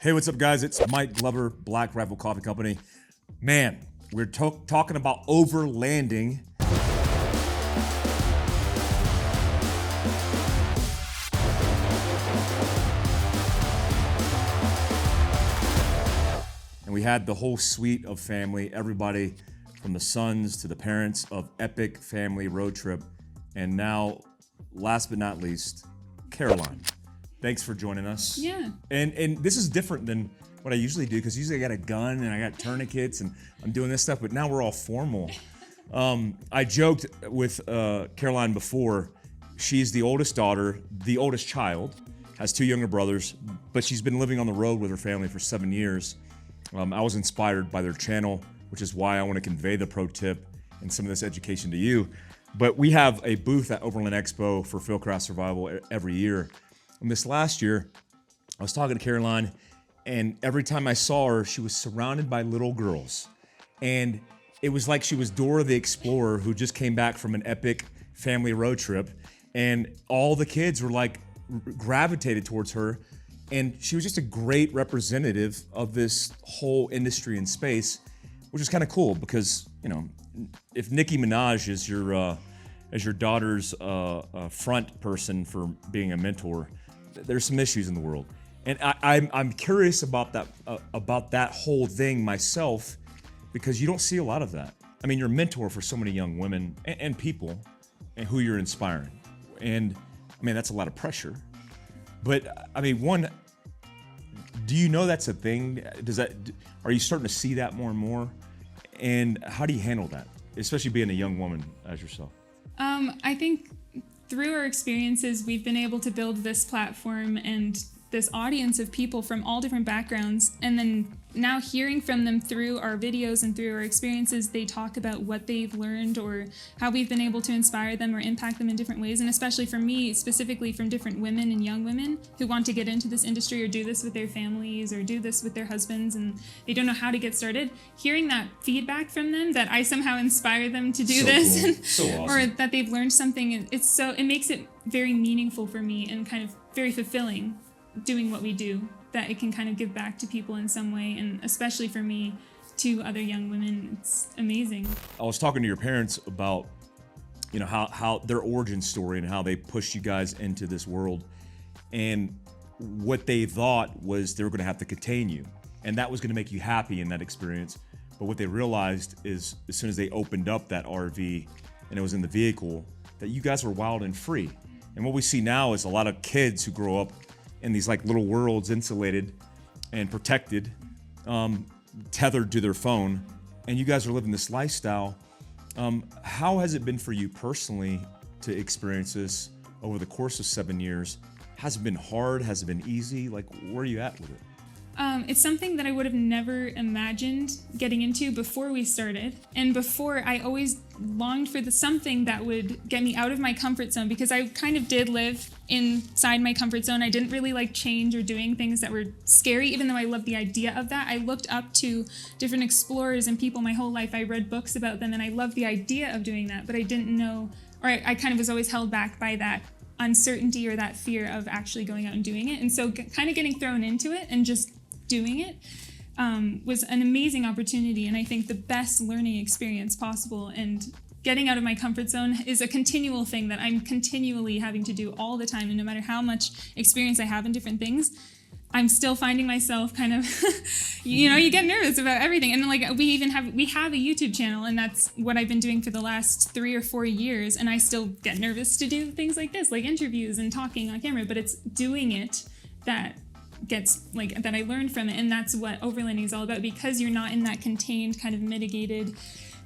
Hey, what's up, guys? It's Mike Glover, Black Rifle Coffee Company. Man, we're talking about overlanding. And we had the whole suite of family, everybody from the sons to the parents of Epic Family Road Trip. And now, last but not least, Caroline. Thanks for joining us. Yeah. And this is different than what I usually do, because usually I got a gun and I got tourniquets and I'm doing this stuff, but now we're all formal. I joked with Caroline before. She's the oldest daughter, the oldest child, has two younger brothers, but she's been living on the road with her family for 7 years. I was inspired by their channel, which is why I want to convey the pro tip and some of this education to you. But we have a booth at Overland Expo for Fieldcraft Survival every year. And this last year, I was talking to Caroline, and every time I saw her, she was surrounded by little girls. And it was like she was Dora the Explorer who just came back from an epic family road trip. And all the kids were like gravitated towards her. And she was just a great representative of this whole industry and space, which is kind of cool because, you know, if Nicki Minaj is your daughter's front person for being a mentor, there's some issues in the world. And I'm curious about that whole thing myself, because you don't see a lot of that. I mean, you're a mentor for so many young women and people and who you're inspiring. And I mean, that's a lot of pressure. But I mean, one, do you know that's a thing? Are you starting to see that more and more? And how do you handle that, especially being a young woman as yourself? I think through our experiences, we've been able to build this platform and this audience of people from all different backgrounds. And then now hearing from them through our videos and through our experiences, they talk about what they've learned or how we've been able to inspire them or impact them in different ways. And especially for me, specifically from different women and young women who want to get into this industry or do this with their families or do this with their husbands and they don't know how to get started. Hearing that feedback from them, that I somehow inspire them to do this, cool. So awesome. Or that they've learned something, it makes it very meaningful for me and kind of very fulfilling doing what we do, that it can kind of give back to people in some way, and especially for me, to other young women. It's amazing. I was talking to your parents about, you know, how their origin story and how they pushed you guys into this world, and what they thought was they were going to have to contain you, and that was going to make you happy in that experience. But what they realized is, as soon as they opened up that RV and it was in the vehicle, that you guys were wild and free. And what we see now is a lot of kids who grow up in these like little worlds, insulated and protected, tethered to their phone, and you guys are living this lifestyle. How has it been for you personally to experience this over the course of 7 years? Has it been hard? Has it been easy? Like, where are you at with it? It's something that I would have never imagined getting into before we started. And before, I always longed for something that would get me out of my comfort zone, because I kind of did live inside my comfort zone. I didn't really like change or doing things that were scary, even though I loved the idea of that. I looked up to different explorers and people my whole life. I read books about them and I loved the idea of doing that, but I didn't know, or I kind of was always held back by that uncertainty or that fear of actually going out and doing it. And so kind of getting thrown into it and just doing it was an amazing opportunity, and I think the best learning experience possible. And getting out of my comfort zone is a continual thing that I'm continually having to do all the time, and no matter how much experience I have in different things, I'm still finding myself kind of, you get nervous about everything. And like we have a YouTube channel, and that's what I've been doing for the last 3 or 4 years, and I still get nervous to do things like this, like interviews and talking on camera, but it's doing it that I learned from it. And that's what overlanding is all about, because you're not in that contained kind of mitigated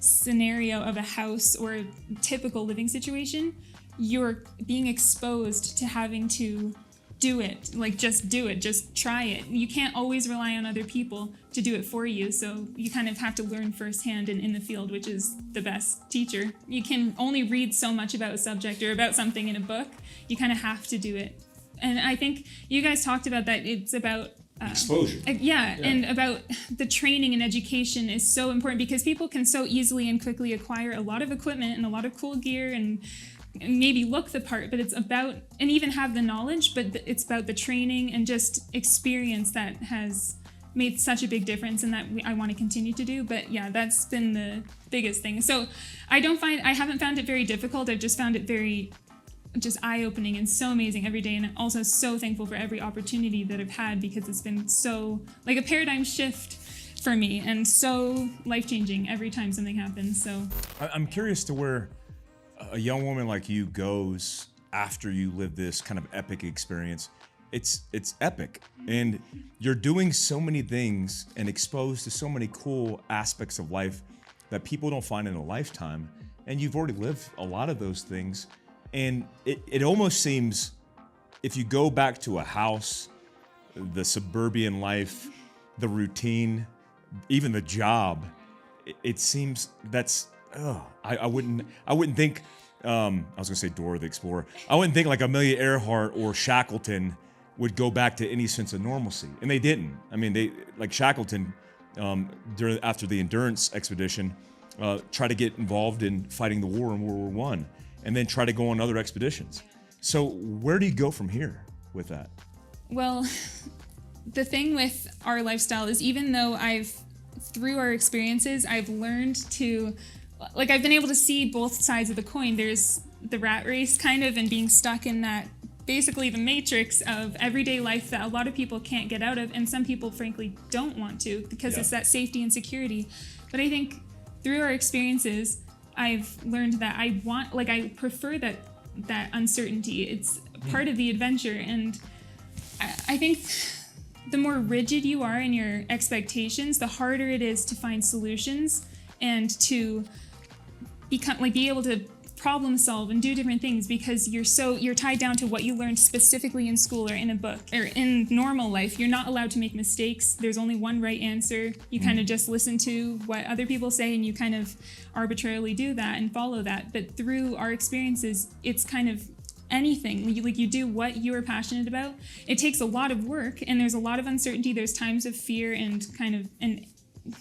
scenario of a house or a typical living situation. You're being exposed to having to do it, like just do it, just try it. You can't always rely on other people to do it for you, so you kind of have to learn firsthand and in the field, which is the best teacher. You can only read so much about a subject or about something in a book. You kind of have to do it. And I think you guys talked about that. It's about exposure. Yeah, and about the training and education is so important, because people can so easily and quickly acquire a lot of equipment and a lot of cool gear and maybe look the part, but it's about, and even have the knowledge, but it's about the training and just experience that has made such a big difference, and that I want to continue to do. But yeah, that's been the biggest thing. So I haven't found it very difficult. I've just found it very just eye-opening and so amazing every day, and I'm also so thankful for every opportunity that I've had, because it's been so like a paradigm shift for me and so life-changing every time something happens. So I'm curious to where a young woman like you goes after you live this kind of epic experience. It's epic, and you're doing so many things and exposed to so many cool aspects of life that people don't find in a lifetime, and you've already lived a lot of those things. And it almost seems, if you go back to a house, the suburban life, the routine, even the job, it seems that's, I wouldn't think, I was gonna say Dora the Explorer. I wouldn't think like Amelia Earhart or Shackleton would go back to any sense of normalcy. And they didn't. I mean, they, like Shackleton, after the Endurance expedition, tried to get involved in fighting the war in World War I, and then try to go on other expeditions. So where do you go from here with that? Well, the thing with our lifestyle is, even though through our experiences, I've learned to, like, I've been able to see both sides of the coin. There's the rat race kind of, and being stuck in that, basically the matrix of everyday life that a lot of people can't get out of, and some people frankly don't want to, because it's that safety and security. But I think through our experiences, I've learned that I prefer that uncertainty. It's part of the adventure, and I think the more rigid you are in your expectations, the harder it is to find solutions and to be able to problem solve and do different things, because you're tied down to what you learned specifically in school or in a book. Or in normal life, you're not allowed to make mistakes. There's only one right answer. You kind of just listen to what other people say, and you kind of arbitrarily do that and follow that. But through our experiences, it's kind of anything. You do what you are passionate about. It takes a lot of work, and there's a lot of uncertainty. There's times of fear and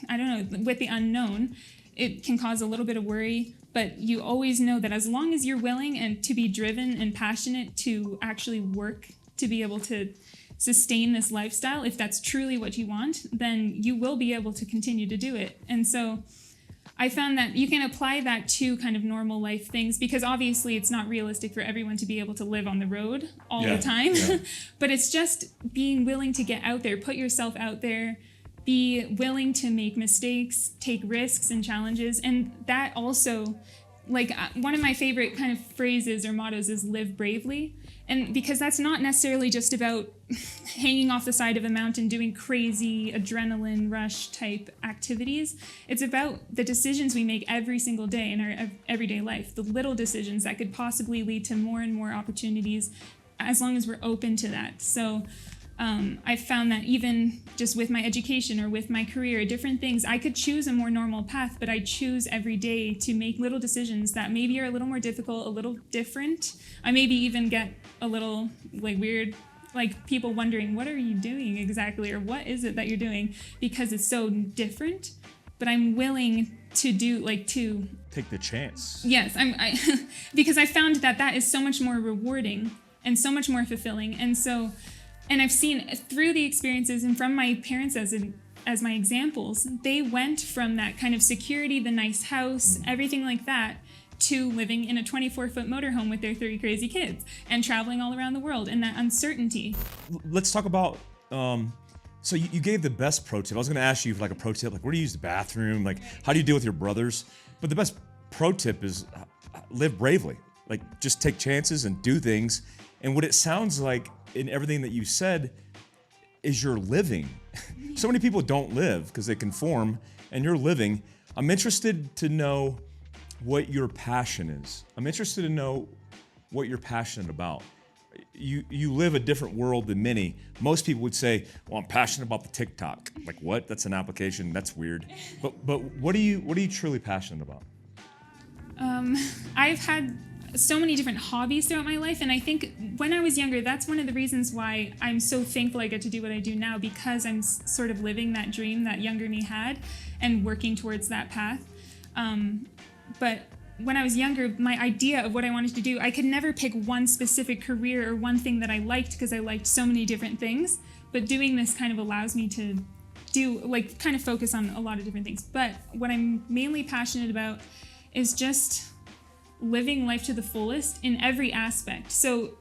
I don't know, with the unknown, it can cause a little bit of worry. But you always know that as long as you're willing and to be driven and passionate to actually work to be able to sustain this lifestyle, if that's truly what you want, then you will be able to continue to do it. And so I found that you can apply that to kind of normal life things, because obviously it's not realistic for everyone to be able to live on the road all the time. But it's just being willing to get out there, put yourself out there, be willing to make mistakes, take risks and challenges. And that also, like, one of my favorite kind of phrases or mottos is live bravely. And because that's not necessarily just about hanging off the side of a mountain doing crazy adrenaline rush type activities. It's about the decisions we make every single day in our everyday life, the little decisions that could possibly lead to more and more opportunities, as long as we're open to that. So I found that even just with my education or with my career, different things, I could choose a more normal path, but I choose every day to make little decisions that maybe are a little more difficult, a little different. I maybe even get a little weird, like people wondering, what are you doing exactly? Or what is it that you're doing? Because it's so different, but I'm willing to to take the chance. Yes, because I found that is so much more rewarding and so much more fulfilling. And I've seen through the experiences and from my parents as my examples, they went from that kind of security, the nice house, everything like that, to living in a 24-foot motorhome with their 30 crazy kids and traveling all around the world, and that uncertainty. Let's talk about, so you gave the best pro tip. I was gonna ask you for like a pro tip, like where do you use the bathroom? Like how do you deal with your brothers? But the best pro tip is live bravely. Like just take chances and do things. And what it sounds like in everything that you said is you're living. So many people don't live because they conform, and you're living. I'm interested to know what your passion is. I'm interested to know what you're passionate about. You live a different world than many. Most people would say, well, I'm passionate about the TikTok. Like what? That's an application. That's weird. But what are you truly passionate about? I've had so many different hobbies throughout my life, and I think when I was younger, that's one of the reasons why I'm so thankful I get to do what I do now, because I'm sort of living that dream that younger me had and working towards that path. But when I was younger, my idea of what I wanted to do, I could never pick one specific career or one thing that I liked because I liked so many different things. But doing this kind of allows me to kind of focus on a lot of different things. But what I'm mainly passionate about is just living life to the fullest in every aspect. So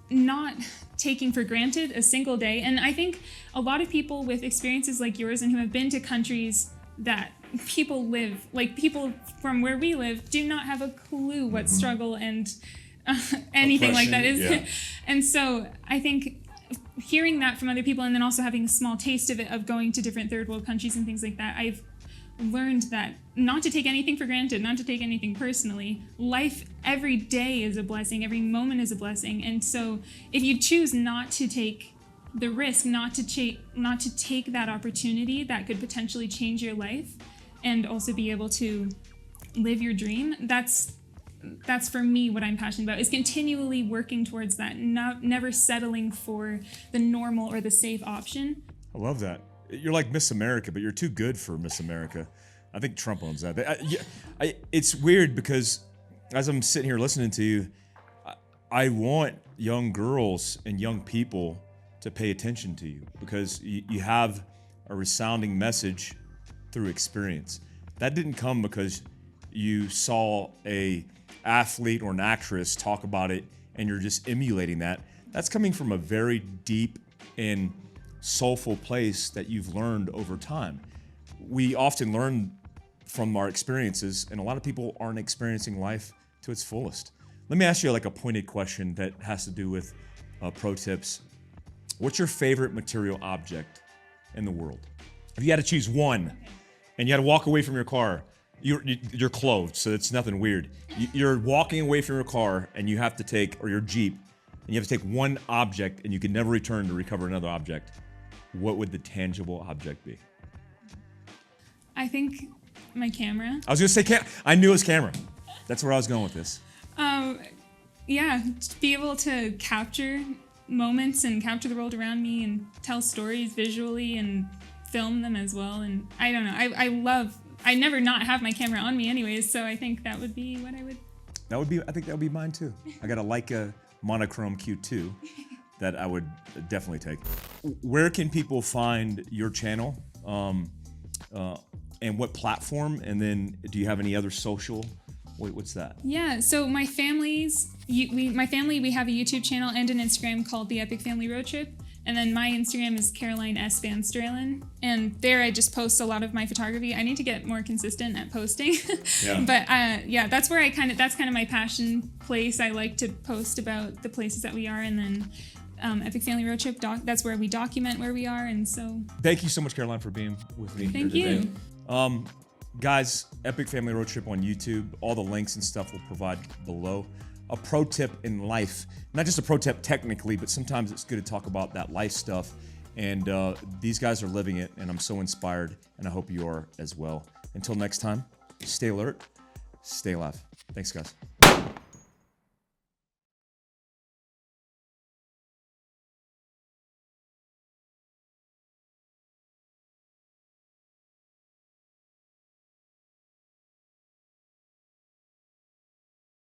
not taking for granted a single day. And I think a lot of people with experiences like yours and who have been to countries that people live, like people from where we live, do not have a clue what struggle and anything like that is. Yeah. And so I think hearing that from other people and then also having a small taste of it, of going to different third world countries and things like that, I've learned that not to take anything for granted, not to take anything personally. Life every day is a blessing, every moment is a blessing. And so if you choose not to take the risk, not to take that opportunity that could potentially change your life and also be able to live your dream, that's for me what I'm passionate about, is continually working towards that, never settling for the normal or the safe option. I love that. You're like Miss America, but you're too good for Miss America. I think Trump owns that. It's weird because as I'm sitting here listening to you, I want young girls and young people to pay attention to you because you have a resounding message through experience. That didn't come because you saw a athlete or an actress talk about it and you're just emulating that. That's coming from a very deep and soulful place that you've learned over time. We often learn from our experiences, and a lot of people aren't experiencing life to its fullest. Let me ask you like a pointed question that has to do with pro tips. What's your favorite material object in the world? If you had to choose one, and you had to walk away from your car, you're clothed, so it's nothing weird. You're walking away from your car, and you have to take, or your Jeep, and you have to take one object, and you can never return to recover another object. What would the tangible object be? I think my camera. I was gonna say I knew it was camera. That's where I was going with this. Yeah, to be able to capture moments and capture the world around me and tell stories visually and film them as well. And I don't know, I never not have my camera on me anyways, so I think that would be what I would. I think that would be mine too. I got a Leica monochrome Q2 that I would definitely take. Where can people find your channel? And what platform? And then do you have any other social? What's that? Yeah, so my family, we have a YouTube channel and an Instagram called The Epic Family Road Trip. And then my Instagram is Caroline S. Van Stralen. And there I just post a lot of my photography. I need to get more consistent at posting. Yeah. But yeah, that's where that's kind of my passion place. I like to post about the places that we are. And then Epic Family Road Trip, that's where we document where we are. And so. Thank you so much, Caroline, for being with me Thank here today. you. Guys, Epic Family Road Trip on YouTube. All the links and stuff we'll provide below. A pro tip in life. Not just a pro tip technically, but sometimes it's good to talk about that life stuff. And these guys are living it, and I'm so inspired, and I hope you are as well. Until next time, stay alert, stay alive. Thanks, guys.